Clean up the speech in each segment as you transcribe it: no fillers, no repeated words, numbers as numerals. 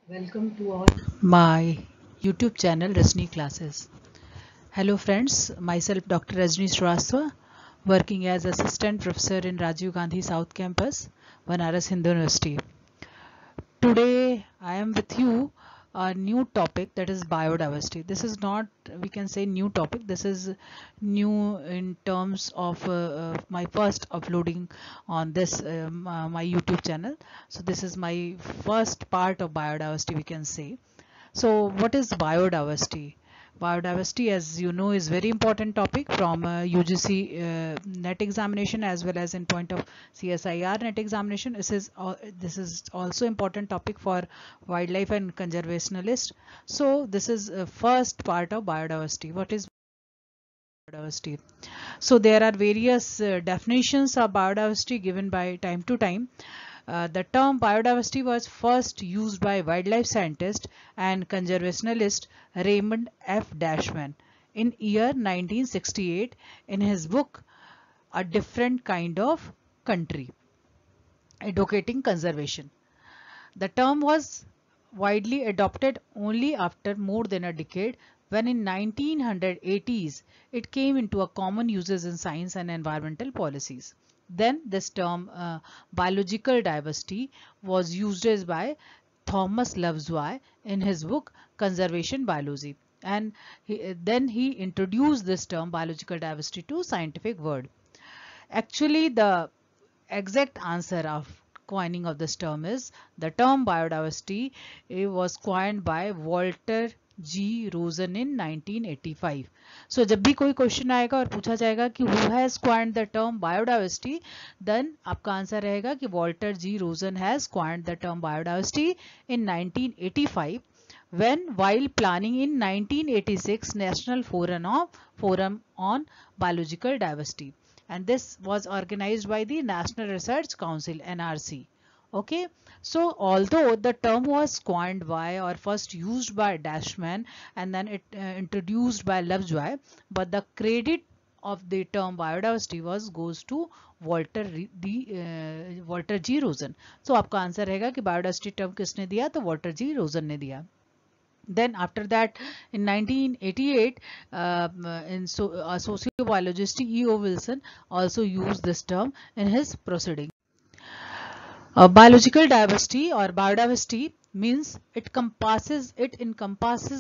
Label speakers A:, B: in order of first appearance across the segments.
A: Welcome to all my YouTube channel Rajni Classes. Hello friends, myself Dr. Rajni Srivastava, working as Assistant Professor in Rajiv Gandhi South Campus, Banaras Hindu University. Today I am with you a new topic, that is biodiversity. This is not, we can say, new topic. This is new in terms of my first uploading on this my YouTube channel. So this is my first part of biodiversity, we can say. So what is biodiversity? Biodiversity, as you know, is very important topic from UGC net examination as well as in point of CSIR net examination. This is also important topic for wildlife and conservationalist. So this is first part of biodiversity. What is biodiversity? So there are various definitions of biodiversity given by time to time. The term biodiversity was first used by wildlife scientist and conservationalist Raymond F. Dashman in year 1968 in his book A Different Kind of Country, advocating conservation. The term was widely adopted only after more than a decade, when in 1980s it came into a common uses in science and environmental policies. Then this term biological diversity was used as by Thomas Lovejoy in his book Conservation Biology, and then he introduced this term biological diversity to scientific world. Actually, the exact answer of coining of this term is the term biodiversity was coined by Walter G. Rosen in 1985. So जब भी कोई question आएगा और पूछा जाएगा कि who has coined the term biodiversity, then आपका answer रहेगा कि Walter G. Rosen has coined the term biodiversity in 1985 when, while planning in 1986 National Forum on Biological Diversity, and this was organized by the National Research Council NRC. Okay, so although the term was coined by or first used by Dashman and then it introduced by Lovejoy, but the credit of the term biodiversity goes to Walter G. Rosen. So आपका answer रहेगा कि biodiversity term किसने दिया? तो Walter G. Rosen ने दिया. Then after that, in 1988, sociobiologist E.O. Wilson also used this term in his proceeding. Biological diversity or biodiversity means it encompasses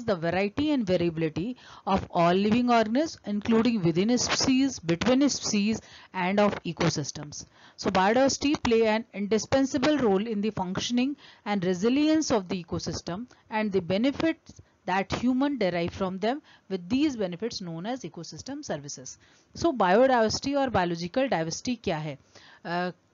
A: the variety and variability of all living organisms, including within a species, between a species, and of ecosystems. So biodiversity play an indispensable role in the functioning and resilience of the ecosystem and the benefits that human derive from them, with these benefits known as ecosystem services. So biodiversity और biological diversity क्या है?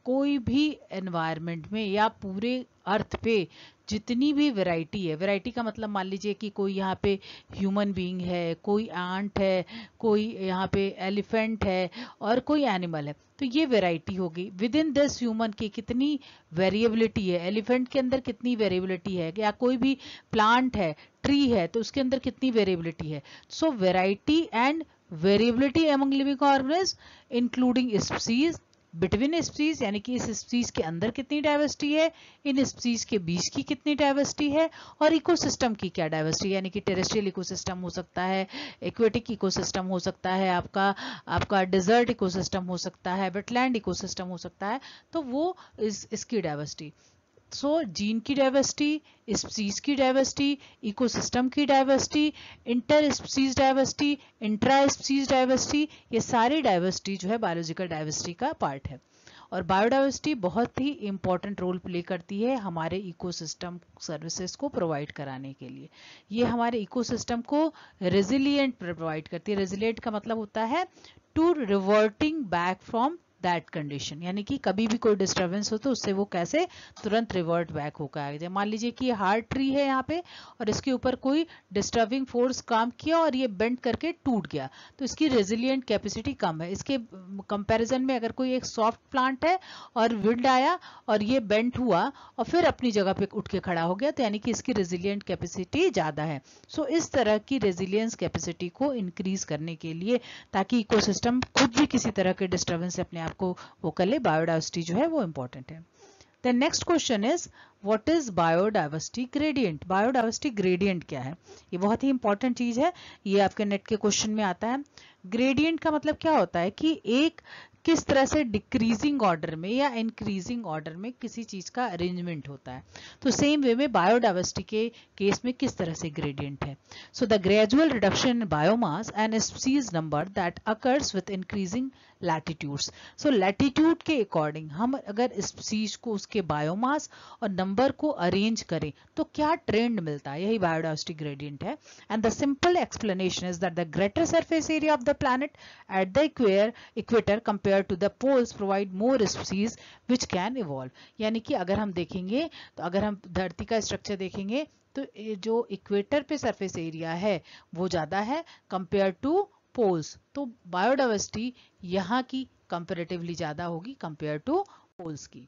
A: कोई भी environment में या पूरे अर्थ पे जितनी भी वैरायटी है, वैरायटी का मतलब मान लीजिए कि कोई यहाँ पे ह्यूमन बीइंग है, कोई एंट है, कोई यहाँ पे एलिफेंट है और कोई एनिमल है, तो ये वैरायटी होगी. विद इन दिस ह्यूमन की कितनी वेरिएबिलिटी है, एलिफेंट के अंदर कितनी वेरिएबिलिटी है, या कोई भी प्लांट है, ट्री है, तो उसके अंदर कितनी वेरिएबिलिटी है. So variety and variability among living organism including species, between species यानी कि इस स्पीसीज के अंदर कितनी डाइवर्सिटी है, इन स्पीसीज के बीच की कितनी डाइवर्सिटी है, और इकोसिस्टम की क्या डाइवर्सिटी, यानी कि टेरेस्ट्रियल इकोसिस्टम हो सकता है, एक्वेटिक इकोसिस्टम हो सकता है, आपका डेजर्ट इकोसिस्टम हो सकता है, वेटलैंड इकोसिस्टम हो सकता है, तो वो इसकी डाइवर्सिटी. सो जीन की डाइवर्सिटी, स्पीसीज की डाइवर्सिटी, इकोसिस्टम की diversity, inter species diversity, intra species diversity, ये सारी डाइवर्सिटी जो है बायोलॉजिकल डाइवर्सिटी का पार्ट है. और बायोडाइवर्सिटी बहुत ही इंपॉर्टेंट रोल प्ले करती है हमारे इकोसिस्टम सर्विसेज को प्रोवाइड कराने के लिए. ये हमारे इकोसिस्टम को रेजिलिएंट प्रोवाइड करती है. रेजिलिएंट का मतलब होता है to reverting back from that condition, यानी कि कभी भी कोई डिस्टर्बेंस हो तो उससे वो कैसे तुरंत रिवर्ट बैक होकर. मान लीजिए कि हार्ड ट्री है यहाँ पे और इसके ऊपर कोई डिस्टर्बिंग फोर्स काम किया और ये बेंड करके टूट गया, तो इसकी रेजिलिएंट कैपेसिटी कम है. इसके कंपैरिजन में अगर कोई एक सॉफ्ट प्लांट है और विंड आया और ये बेंड हुआ और फिर अपनी जगह पे उठ के खड़ा हो गया, तो यानी कि इसकी रेजिलिएंट कैपेसिटी ज़्यादा है. सो इस तरह की रेजिलियंस कैपेसिटी को इंक्रीज करने के लिए, ताकि इकोसिस्टम खुद भी किसी तरह के डिस्टर्बेंस से अपने को वो कर ले, बायोडाइवर्सिटी जो है वो इम्पोर्टेंट है. The next question is what is biodiversity gradient? Biodiversity gradient क्या है? ये बहुत ही इंपॉर्टेंट चीज है, ये आपके नेट के क्वेश्चन में आता है। ग्रेडियंट का मतलब क्या होता है कि एक किस तरह से डिक्रीजिंग ऑर्डर में या इंक्रीजिंग ऑर्डर में किसी चीज का अरेंजमेंट होता है। तो सेम वे में बायोडाइवर्सिटी के केस में किस तरह से ग्रेडियंट है। So the gradual reduction in biomass and species number that occurs with increasing latitudes. So latitude के अकॉर्डिंग हम अगर स्पीसीज को उसके बायोमास और नंबर को अरेंज करें तो क्या ट्रेंड मिलता है, यही बायोडाइवर्सिटी ग्रेडियंट है। And the simple explanation is that the greater surface area of the planet at the equator compare to the poles provide more species which can evolve. यानी कि अगर हम देखेंगे तो अगर हम धरती का स्ट्रक्चर देखेंगे तो जो इक्वेटर पे सरफेस एरिया है वो ज्यादा है कंपेयर टू पोल्स, तो बायोडाइवर्सिटी यहाँ की कंपेरेटिवली ज्यादा होगी कंपेयर टू पोल्स की।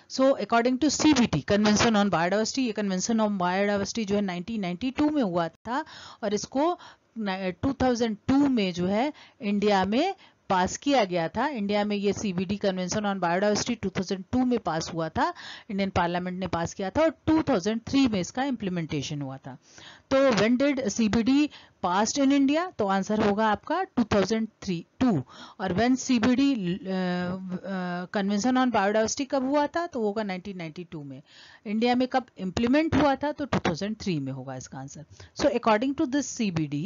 A: So according to CBT convention on biodiversity, ये कन्वेंशन ऑन बायोडाइवर्सिटी जो है 1992 में हुआ था और इसको 2002 में जो है इंडिया में पास किया गया था। इंडिया में ये CBD कन्वेंशन ऑन बायोडाइवर्सिटी 2002 में पास हुआ था, इंडियन पार्लियामेंट ने पास किया था और 2003 में इसका इम्प्लीमेंटेशन हुआ था। तो when did CBD passed in India, तो आंसर होगा आपका 2002। और when CBD convention on biodiversity कब हुआ था, तो होगा 1992 में। इंडिया में कब इम्प्लीमेंट हुआ था, तो 2003 में होगा इसका answer. So according to this CBD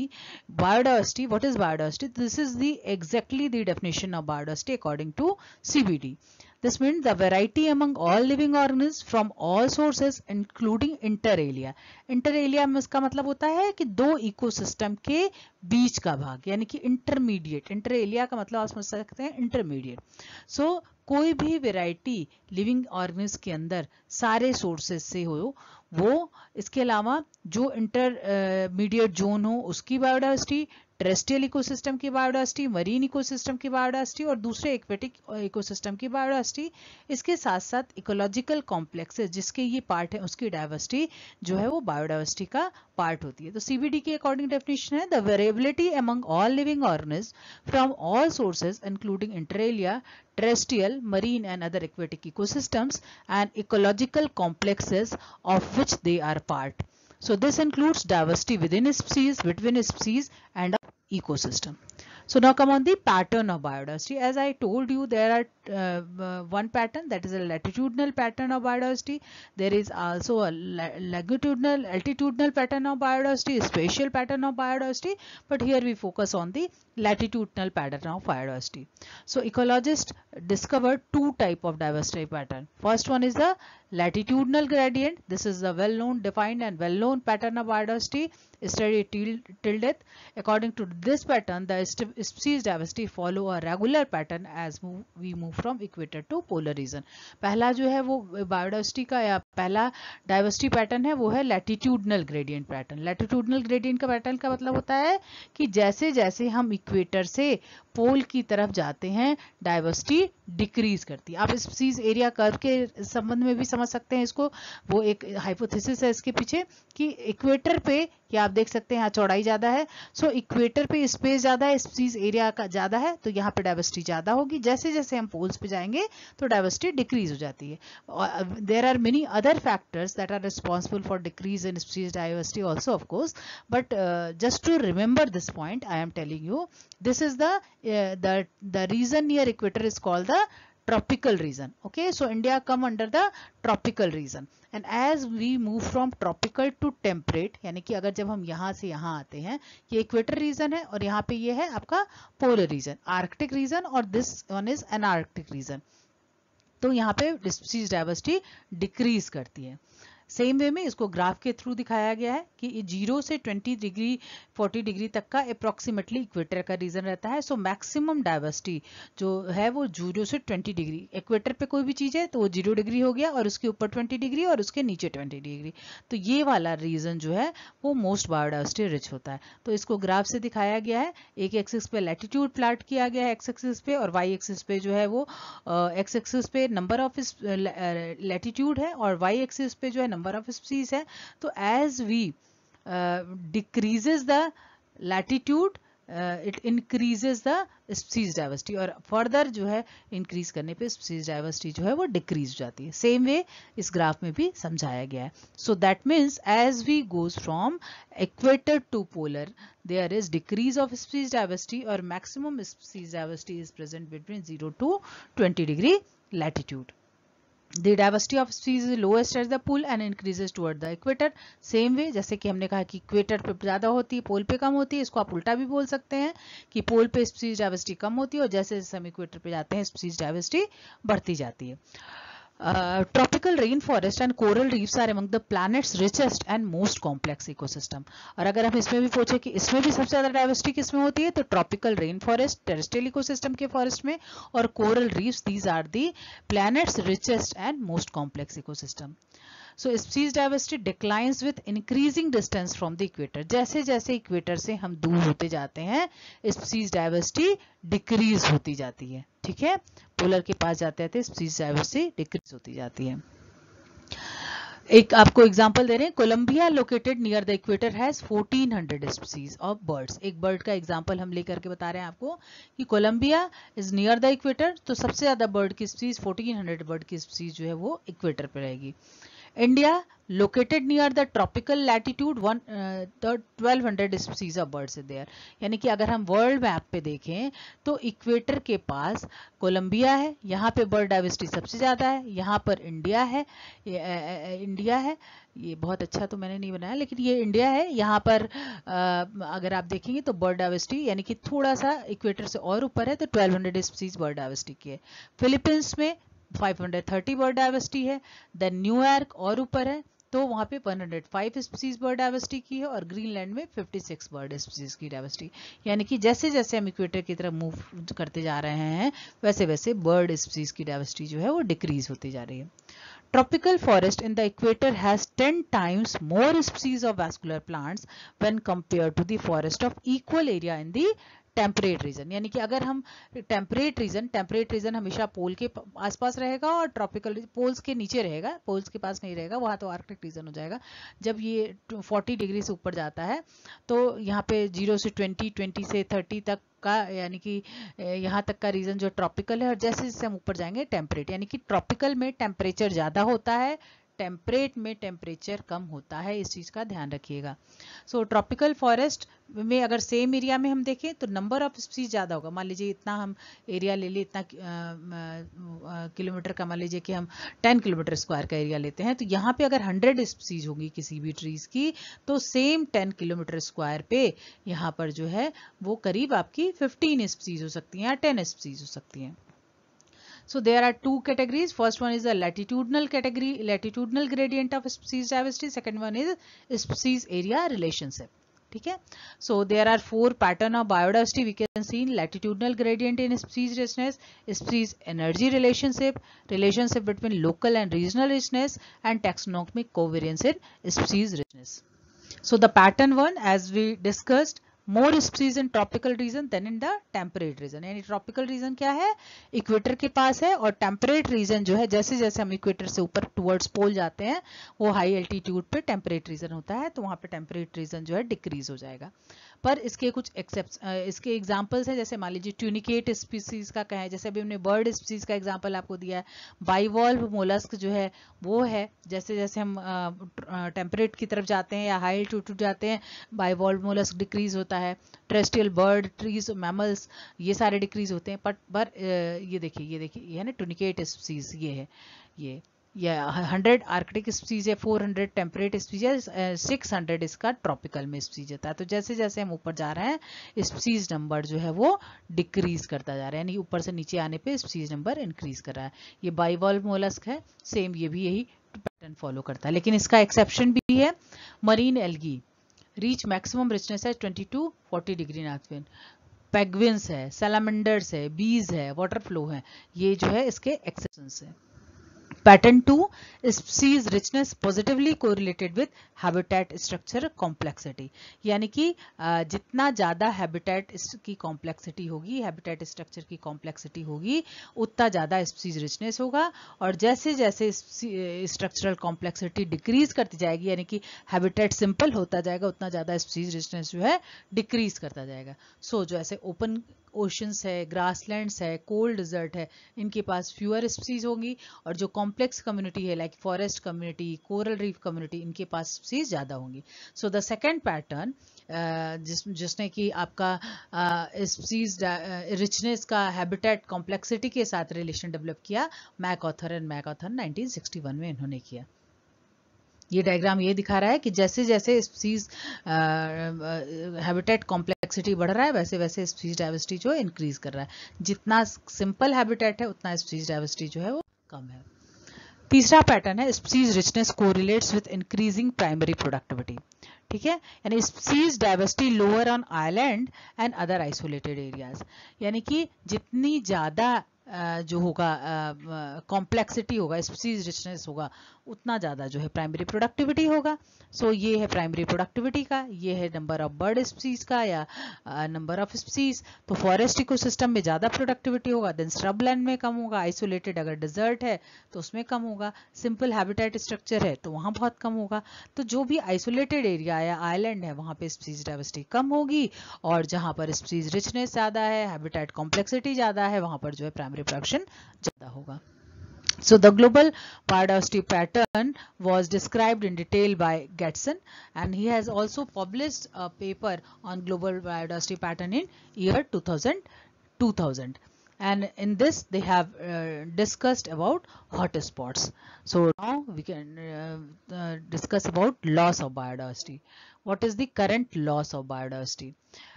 A: biodiversity, what is biodiversity? This is the exactly the definition of biodiversity according to CBD. This means the variety among all living organisms from all sources including inter alia. Inter alia में इसका मतलब होता है कि दो ecosystem के बीच का भाग, यानी कि इंटरमीडिएट। इंटर एलिया का मतलब आप समझ सकते हैं इंटरमीडिएट। सो कोई भी वेराइटी लिविंग ऑर्गेनिज्म के अंदर सारे सोर्सेज से हो वो, इसके अलावा जो इंटरमीडिएट जोन हो उसकी बायोडाइवर्सिटी, टेरेस्ट्रियल इकोसिस्टम की बायोडाइवर्सिटी, मरीन इकोसिस्टम की बायोडाइवर्सिटी और दूसरे एक्वेटिक इकोसिस्टम की बायोडाइवर्सिटी, इसके साथ साथ इकोलॉजिकल कॉम्प्लेक्सेस जिसके ये पार्ट है उसकी डाइवर्सिटी जो है वो बायोडाइवर्सिटी का पार्ट होती है। तो CBD की अकॉर्डिंग डेफिनेशन है the variability among all living organism from all sources including inter alia, terrestrial, marine and other aquatic ecosystems and ecological complexes of which they are part. So this includes diversity within species, between species and ecosystem. So now come on the pattern of biodiversity. As I told you, there are one pattern, that is a latitudinal pattern of biodiversity. There is also a longitudinal, altitudinal pattern of biodiversity, spatial pattern of biodiversity, but here we focus on the latitudinal pattern of biodiversity. So ecologists discovered two type of diversity pattern. First one is the latitudinal gradient. This is the well-known, defined and well-known pattern of biodiversity studied till death. According to this pattern, the species diversity follow a regular pattern as we move from equator to polar region. पहला जो है वो biodiversity का या पहला diversity pattern है वो है latitudinal gradient pattern. Latitudinal gradient का पैटर्न का मतलब होता है कि जैसे जैसे हम इक्वेटर से पोल की तरफ जाते हैं डाइवर्सिटी डिक्रीज करती है। आप स्पीसीज एरिया कर्व के संबंध में भी समझ सकते हैं इसको, वो एक हाइपोथेसिस है इसके पीछे कि इक्वेटर पे, या आप देख सकते हैं यहाँ चौड़ाई ज्यादा है, सो इक्वेटर पे स्पेस ज्यादा है, स्पीसीज एरिया का ज्यादा है, तो यहाँ पे डाइवर्सिटी ज्यादा होगी। जैसे जैसे हम पोल्स पे जाएंगे तो डाइवर्सिटी डिक्रीज हो जाती है। There are many other factors that are responsible for decrease in species diversity also of course, but just to remember this point I am telling you, this is the region near equator is called the tropical region. Okay, so India come under the tropical region, and as we move from tropical to temperate, यानी कि अगर जब हम यहाँ से यहाँ आते हैं, ये इक्वेटर रीजन है और यहाँ पे ये है आपका पोलर रीजन, आर्कटिक रीजन, और दिस वन इज एनार्कटिक रीजन। तो यहाँ पे स्पीसीज डाइवर्सिटी डिक्रीज करती है। सेम वे में इसको ग्राफ के थ्रू दिखाया गया है कि 0 से 20 डिग्री 40 डिग्री तक का अप्रोक्सीमेटली इक्वेटर का रीजन रहता है। सो मैक्सिमम डाइवर्सिटी जो है वो 0 से 20 डिग्री, इक्वेटर पे कोई भी चीज है तो वो 0 डिग्री हो गया और उसके ऊपर 20 डिग्री और उसके नीचे 20 डिग्री, तो ये वाला रीजन जो है वो मोस्ट बायोडाइवर्सिटी रिच होता है। तो इसको ग्राफ से दिखाया गया है, एक एक्सिस पे लैटिट्यूड प्लाट किया गया है एक्स एक्सिस पे, और वाई एक्सिस पे जो है वो एक्स एक्सिस पे नंबर ऑफ लैटिट्यूड है और वाई एक्सिस पे जो है नंबर ऑफ स्पीसीज है। तो as we decreases the latitude it increases the species diversity, और फर्दर जो है इंक्रीज करने पे स्पीसीज डाइवर्सिटी जो है वो डिक्रीज हो जाती है। सेम वे इस ग्राफ में भी समझाया गया है। So that means as we goes from equator to polar there is decrease of species diversity, or maximum species diversity is present between 0 to 20 degree latitude. The diversity of species is lowest at the pole and increases toward the equator. Same way जैसे कि हमने कहा कि equator पे ज़्यादा होती है, पोल पे कम होती है, इसको आप उल्टा भी बोल सकते हैं कि पोल पे स्पीसीज डाइवर्सिटी कम होती है और जैसे जैसे हम इक्वेटर पे जाते हैं स्पीसीज डाइवर्सिटी बढ़ती जाती है। Tropical rainforest and coral reefs are among the planet's richest and most complex ecosystem. और अगर हम इसमें भी पूछे कि इसमें भी सबसे ज़्यादा डाइवर्सिटी किसमें होती है, तो tropical rain forest terrestrial ecosystem के फॉरेस्ट में, और coral reefs, these are the planet's richest and most complex ecosystem. So species diversity declines with increasing distance from the equator. जैसे जैसे इक्वेटर से हम दूर होते जाते हैं species diversity डिक्रीज होती जाती है। ठीक है, पोलर के पास जाते जाते species diversity डिक्रीज होती जाती है। एक आपको एग्जांपल दे रहे हैं, Colombia located near the equator has 1400 species of birds. एक बर्ड का एग्जांपल हम लेकर के बता रहे हैं आपको कि Colombia is near the equator, तो सबसे ज्यादा बर्ड की स्पीसीज 1400 बर्ड की स्पीसीज जो है वो इक्वेटर पे रहेगी। India located near the tropical latitude 1200 species of birds is there. यानी कि अगर हम वर्ल्ड मैप पे देखें तो इक्वेटर के पास कोलंबिया है, यहाँ पे बर्ड डाइवर्सिटी सबसे ज़्यादा है, यहाँ पर इंडिया है, ये बहुत अच्छा तो मैंने नहीं बनाया लेकिन ये इंडिया है। यहाँ पर अगर आप देखेंगे तो बर्ड डाइवर्सिटी यानी कि थोड़ा सा इक्वेटर से और ऊपर है तो 1200 स्पीसीज बर्ड डाइवर्सिटी की है। फिलीपींस में 530 बर्ड डाइवर्सिटी है। देन न्यूयॉर्क और ऊपर है तो वहाँ पे 105 स्पीसीज बर्ड डाइवर्सिटी की है, और ग्रीनलैंड में 56 बर्ड स्पीसीज की डाइवर्सिटी। यानी कि जैसे जैसे हम इक्वेटर की तरफ मूव करते जा रहे हैं वैसे वैसे बर्ड स्पीसीज की डाइवर्सिटी जो है वो डिक्रीज होती जा रही है। Tropical forest in the equator has 10 times more species of vascular plants when compared to the forest of equal area in the temperate region. यानी कि अगर हम टेम्परेट रीजन हमेशा पोल के आसपास रहेगा और ट्रॉपिकल पोल्स के नीचे रहेगा, पोल्स के पास नहीं रहेगा, वहाँ तो आर्कटिक रीजन हो जाएगा। जब ये 40 डिग्री से ऊपर जाता है तो यहाँ पे 0 से 20 से 30 तक का यानी कि यहाँ तक का रीजन जो ट्रॉपिकल है, और जैसे जैसे हम ऊपर जाएंगे टेम्परेट, यानी कि ट्रॉपिकल में टेम्परेचर ज़्यादा होता है, टेम्परेट में टेम्परेचर कम होता है, इस चीज़ का ध्यान रखिएगा। सो ट्रॉपिकल फॉरेस्ट में अगर सेम एरिया में हम देखें तो नंबर ऑफ स्पीसीज ज़्यादा होगा। मान लीजिए इतना हम एरिया ले लिए, इतना किलोमीटर का, मान लीजिए कि हम 10 किलोमीटर स्क्वायर का एरिया लेते हैं, तो यहाँ पे अगर 100 स्पीसीज होंगी किसी भी ट्रीज की तो सेम 10 किलोमीटर स्क्वायर पे यहाँ पर जो है वो करीब आपकी 15 स्पीसीज हो सकती हैं या 10 स्पीसीज हो सकती हैं। So there are two categories. First one is the latitudinal category, latitudinal gradient of species diversity. Second one is species area relationship. ठीक है, so there are 4 pattern of biodiversity we can see in latitudinal gradient in species richness, species energy relationship, relationship between local and regional richness, and taxonomic covariance in species richness. So the pattern one, as we discussed, more species in tropical region than in the temperate region. यानी tropical region क्या है, equator के पास है, और temperate region जो है जैसे जैसे हम इक्वेटर से ऊपर टुवर्ड्स पोल जाते हैं वो हाई एल्टीट्यूड पे टेम्परेट रीजन होता है, तो वहाँ पे टेम्परेट रीजन जो है डिक्रीज हो जाएगा। पर इसके कुछ इसके एग्जांपल्स हैं, जैसे मान लीजिए ट्यूनिकेट स्पीसीज का कहें, जैसे अभी हमने बर्ड स्पीसीज का एग्जांपल आपको दिया है। बाइवॉल्व मोलस्क जो है वो है, जैसे जैसे हम टेम्परेट की तरफ जाते हैं या हाई एल्टीट्यूड जाते हैं बाइवॉल्व मोलस्क डिक्रीज होता है। टेरेस्ट्रियल बर्ड, ट्रीज, मैमल्स ये सारे डिक्रीज होते हैं। पर ये देखिए ये है ना ट्यूनिकेट स्पीसीज, ये है ये 100 आर्कटिक स्पीसीज है, 400 टेम्परेट स्पीसीज है, 600 इसका ट्रॉपिकल में स्पीसीज होता है। तो जैसे जैसे हम ऊपर जा रहे हैं स्पीसीज नंबर जो है वो डिक्रीज करता जा रहा है, यानी ऊपर से नीचे आने पे स्पीसीज नंबर इंक्रीज कर रहा है। ये बाइवॉल्व मोलस्क है, सेम ये भी यही पैटर्न फॉलो करता है, लेकिन इसका एक्सेप्शन भी है। Marine algae reach maximum richness है 22-40 डिग्री नॉर्थ विंड। पेंगुइन्स है, सैलामेंडर्स है, बीज है, वाटर फ्लो है, ये जो है इसके एक्सेप्शंस है। Pattern 2, species richness positively correlated with habitat structure complexity. यानी कि जितना ज़्यादा habitat की complexity होगी, habitat structure की complexity होगी, उतना ज़्यादा species richness होगा, और जैसे जैसे structural complexity decrease करती जाएगी, यानी कि habitat simple होता जाएगा, उतना ज़्यादा species richness जो है decrease करता जाएगा. So जो ऐसे open ओशंस है, ग्रासलैंड्स है, कोल्ड डिजर्ट है, इनके पास फ्यूअर स्पीसीज होंगी, और जो कॉम्प्लेक्स कम्युनिटी है like forest community, coral reef community, इनके पास स्पीसीज ज़्यादा होंगी. सो द सेकेंड पैटर्न जिसने कि आपका स्पीसीज रिचनेस का हैबिटेट कॉम्प्लेक्सिटी के साथ रिलेशन डेवलप किया, मैकऑथर एंड मैकऑथर 1961 में इन्होंने किया. ये डायग्राम ये दिखा रहा है कि जैसे जैसे स्पीसीज हैबिटेट कॉम्प्लेक्सिटी बढ़ रहा है, वैसे वैसे स्पीसीज डाइवर्सिटी जो है इंक्रीज कर रहा है. जितना सिंपल हैबिटेट है उतना स्पीसीज डाइवर्सिटी जो है वो कम है. तीसरा पैटर्न है species richness correlates with increasing primary productivity. ठीक है, यानी species diversity lower on island and other isolated areas. यानी कि जितनी ज़्यादा जो होगा कॉम्प्लेक्सिटी होगा, स्पीसीज रिचनेस होगा, उतना ज़्यादा जो है प्राइमरी प्रोडक्टिविटी होगा. सो ये है प्राइमरी प्रोडक्टिविटी का, ये है नंबर ऑफ बर्ड स्पीसीज का या नंबर ऑफ स्पीसीज. तो फॉरेस्ट इकोसिस्टम में ज़्यादा प्रोडक्टिविटी होगा, देन श्रबलैंड में कम होगा, आइसोलेटेड अगर डिजर्ट है तो उसमें कम होगा, सिंपल हैबिटेट स्ट्रक्चर है तो वहाँ बहुत कम होगा. तो जो भी आइसोलेटेड एरिया या आइलैंड है वहाँ पे स्पीसीज डाइवर्सिटी कम होगी, और जहाँ पर स्पीसीज रिचनेस ज़्यादा है, हैबिटेट कॉम्प्लेक्सिटी ज़्यादा है, वहाँ पर जो है प्राइमरी प्रोडक्शन ज़्यादा होगा. So the global biodiversity pattern was described in detail by Getson, and he has also published a paper on global biodiversity pattern in year 2000. And in this they have discussed about hotspots. So now we can discuss about loss of biodiversity. What is the current loss of biodiversity?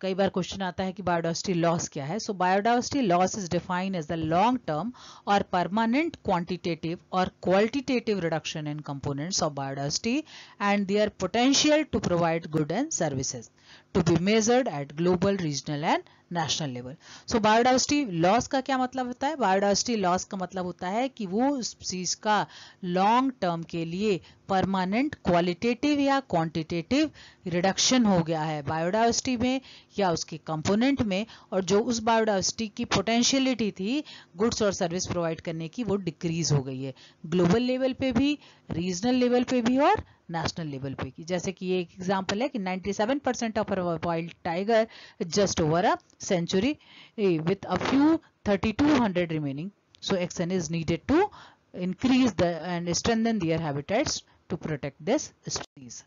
A: कई बार question आता है कि biodiversity loss क्या है. So biodiversity loss is defined as the long term और permanent quantitative और qualitative reduction in components of biodiversity and their potential to provide good and services to be measured at global, regional and national level. So biodiversity loss का क्या मतलब होता है? Biodiversity loss का मतलब होता है कि वो स्पीसीज का लॉन्ग टर्म के लिए परमानेंट क्वालिटेटिव या क्वांटिटेटिव रिडक्शन हो गया है बायोडाइवर्सिटी में या उसके कंपोनेंट में, और जो उस बायोडाइवर्सिटी की पोटेंशियलिटी थी गुड्स और सर्विस प्रोवाइड करने की, वो डिक्रीज हो गई है ग्लोबल लेवल पे भी, रीजनल लेवल पे भी और नेशनल लेवल पे की. जैसे कि ये एक एग्जांपल है कि 97% of wild tiger just over a century with a few 3200 remaining. So action is needed to increase the and strengthen their habitats to protect this species.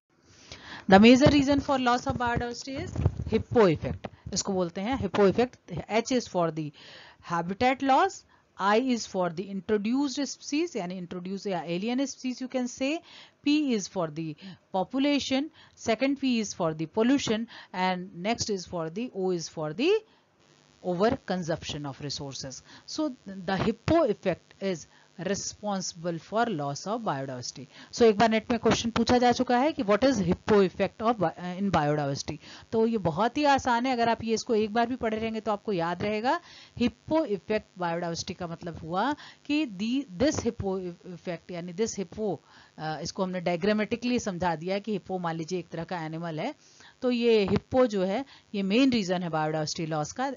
A: The major reason for loss of biodiversity is hippo effect. इसको बोलते हैं hippo effect. H is for the habitat loss, I is for the introduced species, यानी introduced या alien species you can say. P is for the population, second P is for the pollution, and next is for the O is for the over consumption of resources. So the hippo effect is responsible for loss of biodiversity. So एक बार net में question पूछा जा चुका है कि what is hippo effect of in biodiversity. तो ये बहुत ही आसान है, अगर आप ये इसको एक बार भी पढ़े रहेंगे तो आपको याद रहेगा. हिप्पो इफेक्ट बायोडाइवर्सिटी का मतलब हुआ कि दिस हिप्पो इफेक्ट यानी दिस हिप्पो, इसको हमने डायग्रामेटिकली समझा दिया कि हिप्पो मान लीजिए एक तरह का एनिमल है, तो ये हिप्पो जो है ये मेन रीजन है बायोडाइवर्सिटी लॉस का.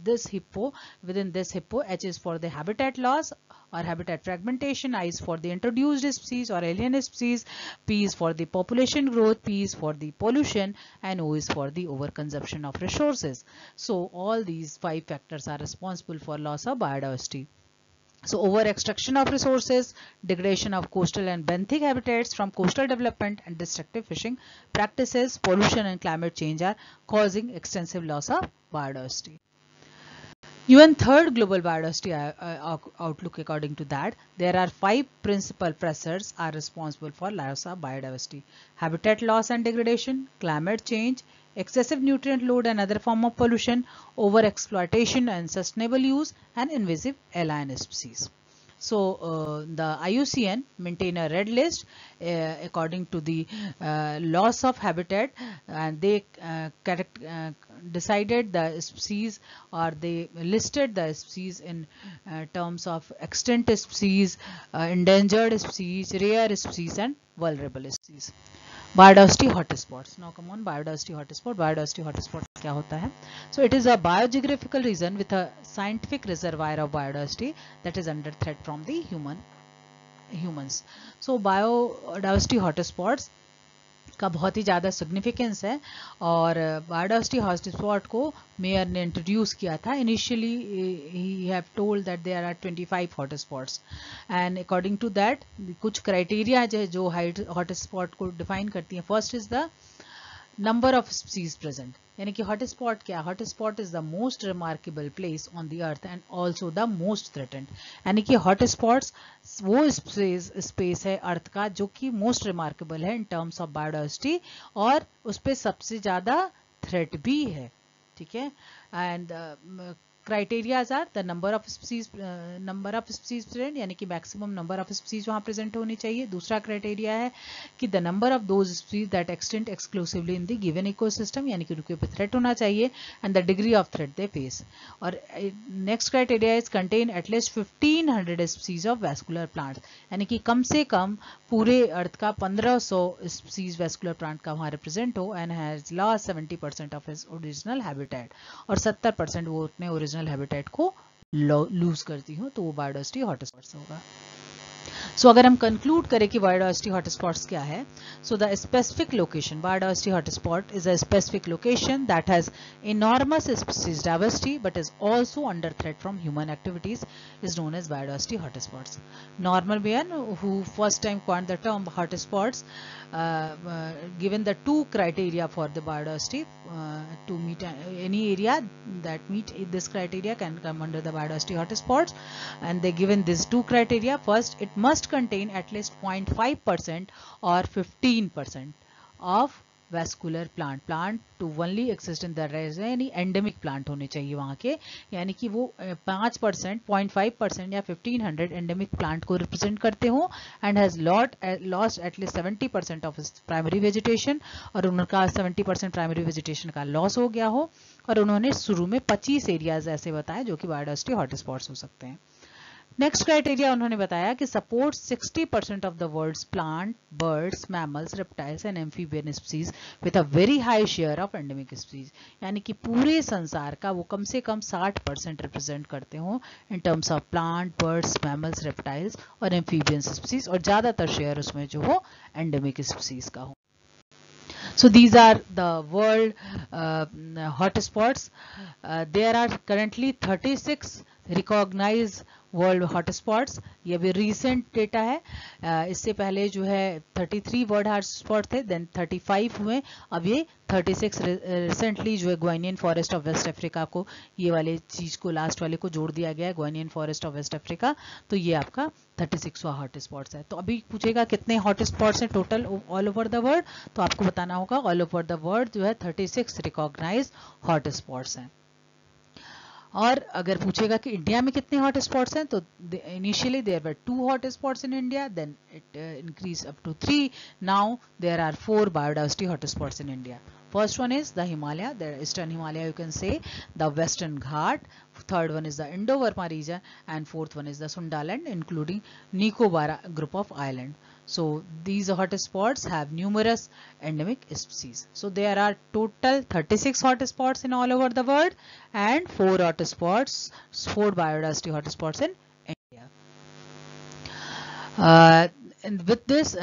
A: This hippo, with in this hippo H is for the habitat loss or habitat fragmentation, I is for the introduced species or alien species, P is for the population growth, P is for the pollution, and O is for the overconsumption of resources. So all these 5 factors are responsible for loss of biodiversity. So over extraction of resources, degradation of coastal and benthic habitats from coastal development, and destructive fishing practices, pollution and climate change are causing extensive loss of biodiversity. UN third global biodiversity outlook, according to that, there are 5 principal pressures are responsible for loss of biodiversity: habitat loss and degradation, climate change, excessive nutrient load and other form of pollution, over exploitation and sustainable use, and invasive alien species. So the IUCN maintain a red list according to the loss of habitat, and they decided the species, or they listed the species in terms of extinct species, endangered species, rare species and vulnerable species. Biodiversity hotspots. Now come on, biodiversity hotspot. Biodiversity hotspot क्या होता है? So it is a biogeographical region with a scientific reservoir of biodiversity that is under threat from the humans. So biodiversity hotspots का बहुत ही ज़्यादा significance है, और biodiversity hotspot को Myers ने इंट्रोड्यूस किया था. इनिशियली ही have told that there are 25 hotspots, and according to that कुछ क्राइटेरिया जो हॉटस्पॉट को डिफाइन करती हैं. First is the number of species present, यानी कि हॉटस्पॉट क्या? Hotspot is the most remarkable place on the earth and also the most threatened. यानी कि हॉटस्पॉट्स वो स्पेस है अर्थ का जो कि मोस्ट रिमार्केबल है इन टर्म्स ऑफ बायोडाइवर्सिटी, और उस पर सबसे ज्यादा थ्रेट भी है. ठीक है. And criterias are the number of species present, यानी कि मैक्सिमम नंबर ऑफ स्पीसीज वहां प्रेजेंट होनी चाहिए. दूसरा क्राइटेरिया है कि the number of those species that extend exclusively in the given ecosystem, यानी कि उनके ऊपर थ्रेट होना चाहिए, and the degree of threat they face. और next criteria is contain at least 1500 species of vascular plants, यानी कि कम से कम पूरे अर्थ का 1500 स्पीसीज वैस्कुलर प्लांट का वहां रिप्रेजेंट हो, and has lost 70% of his original habitat, और 70% वो अपने ओरिजिनल हैबिटेट को लूज करती हो, तो वो बायोडाइवर्सिटी हॉटस्पॉट्स होगा. सो अगर हम कंक्लूड करें कि बायोडाइवर्सिटी हॉटस्पॉट्स क्या है, so the specific location, biodiversity hotspot is a specific location that has enormous species diversity but is also under threat from human activities is known as biodiversity hotspots. Norman Bain, who first time coined the term hotspots, given the two criteria for the biodiversity, to meet any area that meet this criteria can come under the biodiversity hotspots, and they given these two criteria. First, it must contain at least 0.5% or 15% of vascular plant to only exist in the range, यानी endemic plant होने चाहिए वहां के, यानी कि वो 5%, 0.5% या 1500 endemic plant को रिप्रेजेंट करते हो, and has lost at least 70% of primary vegetation, और उनका 70% प्राइमरी वेजिटेशन का लॉस हो गया हो, और उन्होंने शुरू में 25 एरियाज ऐसे बताए जो कि बायोडाइवर्सिटी हॉटस्पॉट्स हो सकते हैं. नेक्स्ट क्राइटेरिया उन्होंने बताया कि support 60% of the world's plant, birds, mammals, reptiles and amphibian species with a very high share of endemic species, यानी कि पूरे संसार का वो कम से कम 60% रिप्रेजेंट करते हो in terms of plant, birds, mammals, reptiles और एम्फीबियन स्पीसीज, और ज्यादातर शेयर उसमें जो हो एंडेमिक स्पीसीज का हो. So these are the world hotspots. There are currently 36 recognized world hotspots. ये अभी रिसेंट डेटा है. इससे पहले जो है 33 वर्ल्ड हॉटस्पॉट थे, देन 35 हुए, अब ये 36 रिसेंटली जो है ग्वाइनियन फॉरेस्ट ऑफ वेस्ट अफ्रीका को, ये वाले चीज को लास्ट वाले को जोड़ दिया गया है, ग्वाइनियन फॉरेस्ट ऑफ वेस्ट अफ्रीका, तो ये आपका 36वां हॉटस्पॉट्स है. तो अभी पूछेगा कितने हॉटस्पॉट्स हैं total all over the world, तो आपको बताना होगा ऑल ओवर द वर्ल्ड जो है 36 रिकॉग्नाइज्ड हॉटस्पॉट्स हैं. और अगर पूछेगा कि इंडिया में कितने हॉटस्पॉट्स हैं, तो initially there were 2 hotspots in India, then it increase up to 3. Now there are 4 biodiversity hotspots in India. First one is the Himalaya, the Eastern Himalaya you can say, the Western Ghat. Third one is the Indo-Burma region, and fourth one is the Sundaland, including Nicobar group of island. So these hotspots have numerous endemic species. So there are total 36 hotspots in all over the world, and 4 hotspots, 4 biodiversity hotspots in India. And with this,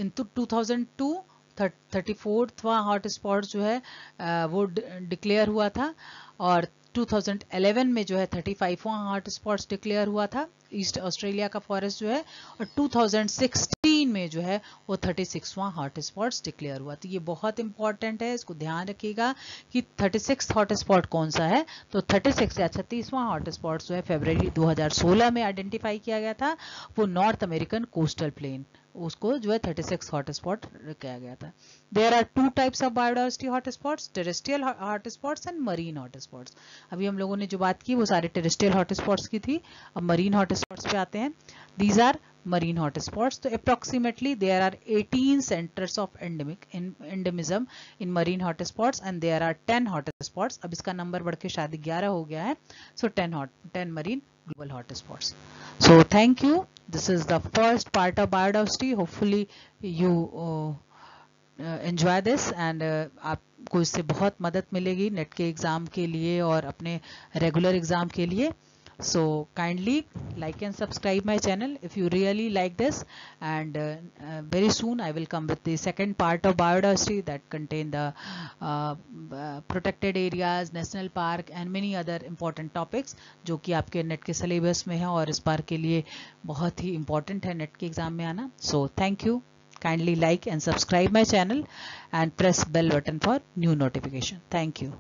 A: in 2002 34वां hotspot जो है वो declare हुआ था, और 2011 में जो है 35वां hotspot declare हुआ था ईस्ट ऑस्ट्रेलिया का फॉरेस्ट जो है, और 2016 उसमें जो है वो 36वां हॉटस्पॉट्स डिक्लेयर हुआ। तो ये बहुत इंपॉर्टेंट है, इसको ध्यान रखिएगा कि 36 हॉटस्पॉट कौन सा है। तो 36 या 36वां हॉटस्पॉट जो है फरवरी 2016 में आइडेंटिफाई किया गया था, वो नॉर्थ अमेरिकन कोस्टल प्लेन, उसको जो है 36 हॉटस्पॉट किया गया था। There are two types of biodiversity hotspots, terrestrial hotspots and marine hotspots. अभी हम लोगों ने जो बात की वो सारे टेरेस्ट्रियल हॉटस्पॉट्स की थी। अब मरीन हॉटस्पॉट्स पे आते हैं। These are marine hotspots. तो approximately there are 18 centers of endemism in marine hotspots and there are 10 hotspots. अब इसका नंबर बढ़ के शायद 11 हो गया है. So 10 marine global hotspots. So thank you. This is the first part of biodiversity. Hopefully you enjoy this and आपको इससे बहुत मदद मिलेगी नेट के एग्जाम के लिए और अपने रेगुलर एग्जाम के लिए. So kindly like and subscribe my channel if you really like this, and very soon I will come with the second part of biodiversity that contain the protected areas, national park and many other important topics जो कि आपके net के syllabus में है और इस बार के लिए बहुत ही important है नेट के एग्जाम में आना. So thank you. Kindly like and subscribe my channel and press bell button for new notification. Thank you.